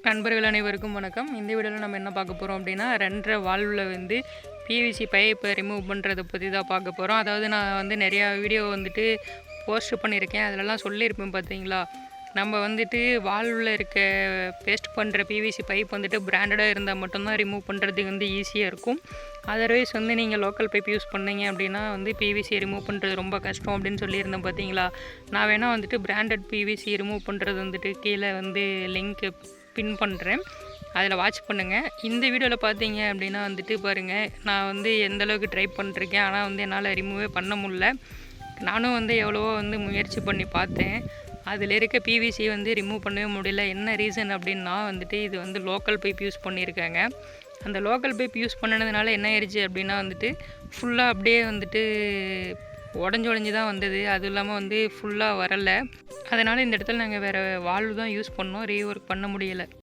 நண்பர்கள் அனைவருக்கும் வணக்கம். இந்த வீடியோவில் நம்ம என்ன பார்க்க போகிறோம் அப்படின்னா, 2.5 வால்வில் வந்து பிவிசி பைப்பை ரிமூவ் பண்ணுறதை பற்றி தான் பார்க்க போகிறோம். அதாவது நான் வந்து நிறையா வீடியோ வந்துட்டு போஸ்ட் பண்ணியிருக்கேன். அதிலலாம் சொல்லியிருப்பேன் பார்த்தீங்களா, நம்ம வந்துட்டு வால்வில் இருக்க பேஸ்ட் பண்ணுற பிவிசி பைப் வந்துட்டு பிராண்டடாக இருந்தால் மட்டும்தான் ரிமூவ் பண்ணுறதுக்கு வந்து ஈஸியாக இருக்கும். அதர்வைஸ் வந்து நீங்கள் லோக்கல் பைப் யூஸ் பண்ணீங்க அப்படின்னா வந்து பிவிசி ரிமூவ் பண்ணுறது ரொம்ப கஷ்டம் அப்படின்னு சொல்லியிருந்தேன் பார்த்தீங்களா. நான் வேணால் வந்துட்டு பிராண்டட் பிவிசி ரிமூவ் பண்ணுறது வந்துட்டு கீழே வந்து லிங்க்கு பின் பண்ணுறேன், அதில் வாட்ச் பண்ணுங்கள். இந்த வீடியோவில் பார்த்தீங்க அப்படின்னா வந்துட்டு பாருங்கள், நான் வந்து எந்தளவுக்கு ட்ரை பண்ணிருக்கேன். ஆனால் வந்து என்னால் ரிமூவே பண்ண முடில. நானும் வந்து எவ்வளவோ வந்து முயற்சி பண்ணி பார்த்தேன். அதில் இருக்க பிவிசி வந்து ரிமூவ் பண்ணவே முடியல. என்ன ரீசன் அப்படின்னா வந்துட்டு இது வந்து லோக்கல் பைப் யூஸ் பண்ணியிருக்காங்க. அந்த லோக்கல் பைப் யூஸ் பண்ணினதுனால என்ன ஆயிடுச்சு அப்படின்னா வந்துட்டு ஃபுல்லாக அப்படியே வந்துட்டு உடஞ்சி தான் வந்தது. அதுவும் இல்லாமல் வந்து ஃபுல்லாக வரலை. அதனால் இந்த இடத்துல நாங்கள் வேறு வால்வு தான் யூஸ் பண்ணோம். ரீஒர்க் பண்ண முடியலை.